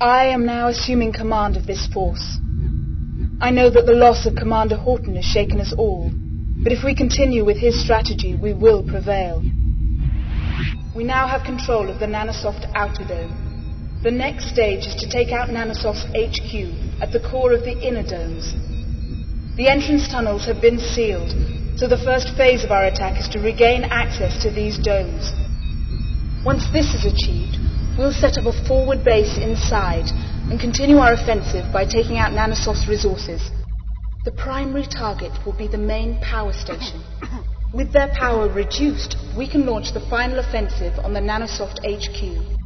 I am now assuming command of this force. I know that the loss of Commander Horton has shaken us all, but if we continue with his strategy, we will prevail. We now have control of the Nanosoft Outer Dome. The next stage is to take out Nanosoft's HQ at the core of the inner domes. The entrance tunnels have been sealed, so the first phase of our attack is to regain access to these domes. Once this is achieved, we'll set up a forward base inside and continue our offensive by taking out Nanosoft's resources. The primary target will be the main power station. With their power reduced, we can launch the final offensive on the Nanosoft HQ.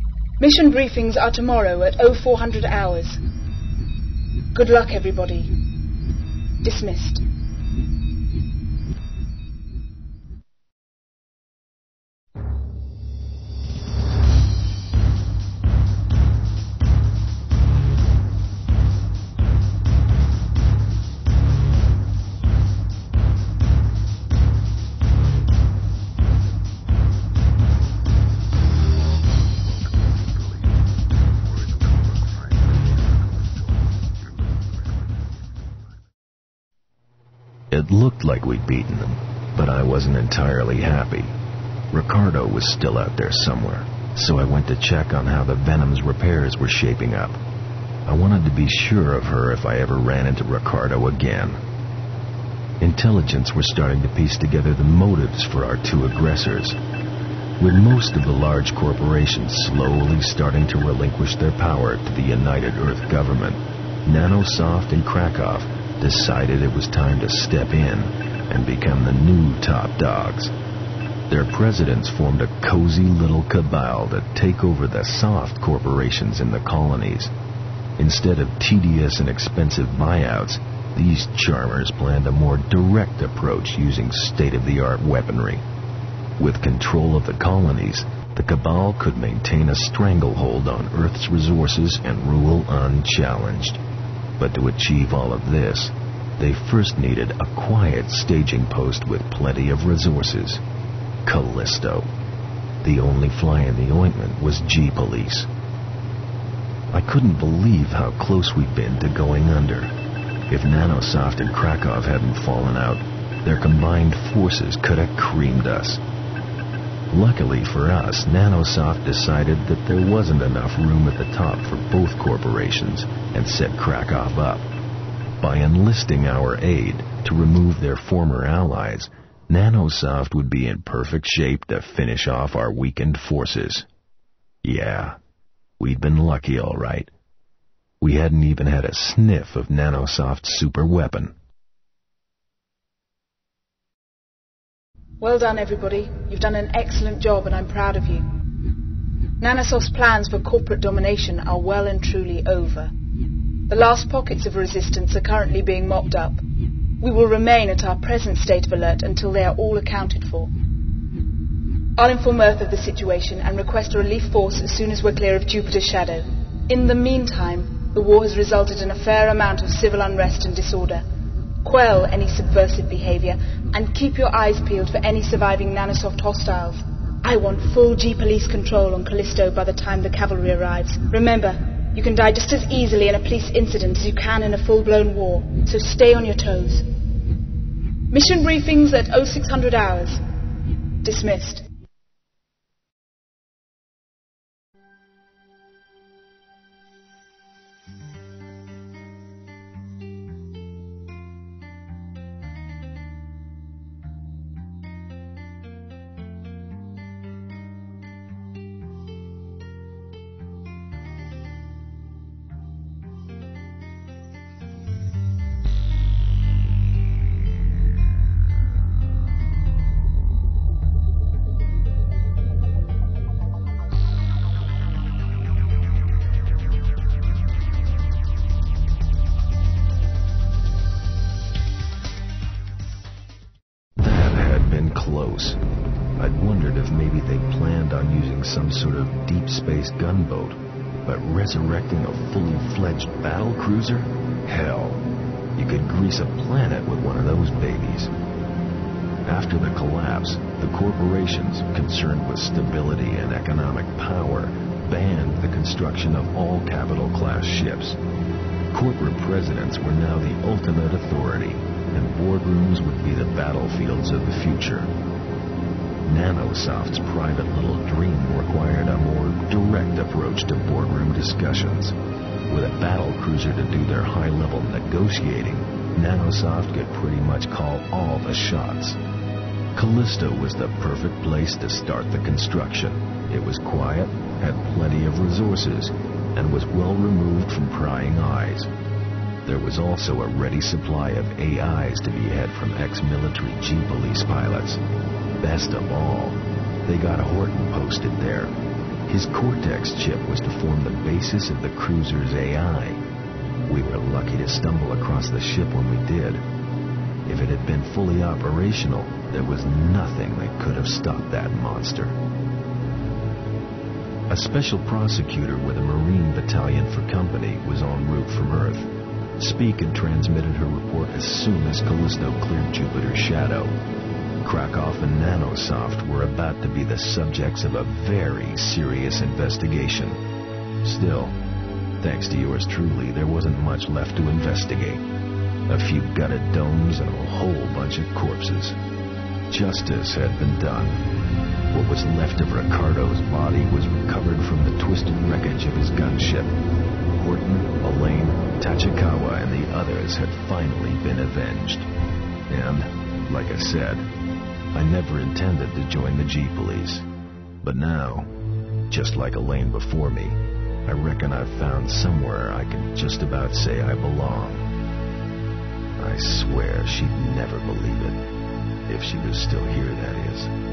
Mission briefings are tomorrow at 0400 hours. Good luck, everybody. Dismissed. It looked like we'd beaten them, but I wasn't entirely happy. Ricardo was still out there somewhere, so I went to check on how the Venom's repairs were shaping up. I wanted to be sure of her if I ever ran into Ricardo again. Intelligence were starting to piece together the motives for our two aggressors. With most of the large corporations slowly starting to relinquish their power to the United Earth government, Nanosoft and Krakow decided it was time to step in and become the new top dogs. Their presidents formed a cozy little cabal to take over the soft corporations in the colonies. Instead of tedious and expensive buyouts, these charmers planned a more direct approach using state-of-the-art weaponry. With control of the colonies, the cabal could maintain a stranglehold on Earth's resources and rule unchallenged. But to achieve all of this, they first needed a quiet staging post with plenty of resources. Callisto. The only fly in the ointment was G-Police. I couldn't believe how close we'd been to going under. If Nanosoft and Krakow hadn't fallen out, their combined forces could have creamed us. Luckily for us, Nanosoft decided that there wasn't enough room at the top for both corporations and set Krakow up. By enlisting our aid to remove their former allies, Nanosoft would be in perfect shape to finish off our weakened forces. Yeah, we'd been lucky all right. We hadn't even had a sniff of Nanosoft's super weapon. Well done, everybody. You've done an excellent job, and I'm proud of you. Nanosoft's plans for corporate domination are well and truly over. The last pockets of resistance are currently being mopped up. We will remain at our present state of alert until they are all accounted for. I'll inform Earth of the situation and request a relief force as soon as we're clear of Jupiter's shadow. In the meantime, the war has resulted in a fair amount of civil unrest and disorder. Quell any subversive behavior, and keep your eyes peeled for any surviving Nanosoft hostiles. I want full G-Police control on Callisto by the time the cavalry arrives. Remember, you can die just as easily in a police incident as you can in a full-blown war, so stay on your toes. Mission briefings at 0600 hours. Dismissed. Close. I'd wondered if maybe they planned on using some sort of deep space gunboat, but resurrecting a fully fledged battle cruiser? Hell, you could grease a planet with one of those babies. After the collapse, the corporations concerned with stability and economic power banned the construction of all capital-class ships. Corporate presidents were now the ultimate authority, and boardrooms would be the battlefields of the future. Nanosoft's private little dream required a more direct approach to boardroom discussions. With a battle cruiser to do their high-level negotiating, Nanosoft could pretty much call all the shots. Callisto was the perfect place to start the construction. It was quiet, had plenty of resources, and was well removed from prying eyes. There was also a ready supply of AIs to be had from ex-military G-Police pilots. Best of all, they got Horton posted there. His Cortex chip was to form the basis of the cruiser's AI. We were lucky to stumble across the ship when we did. If it had been fully operational, there was nothing that could have stopped that monster. A special prosecutor with a Marine battalion for company was en route from Earth. Speak had transmitted her report as soon as Callisto cleared Jupiter's shadow. Krakow and Nanosoft were about to be the subjects of a very serious investigation. Still, thanks to yours truly, there wasn't much left to investigate. A few gutted domes and a whole bunch of corpses. Justice had been done. What was left of Ricardo's body was recovered from the twisted wreckage of his gunship. Horton, Elaine, Tachikawa, and the others had finally been avenged. And, like I said, I never intended to join the G-Police. But now, just like Elaine before me, I reckon I've found somewhere I can just about say I belong. I swear she'd never believe it. If she was still here, that is.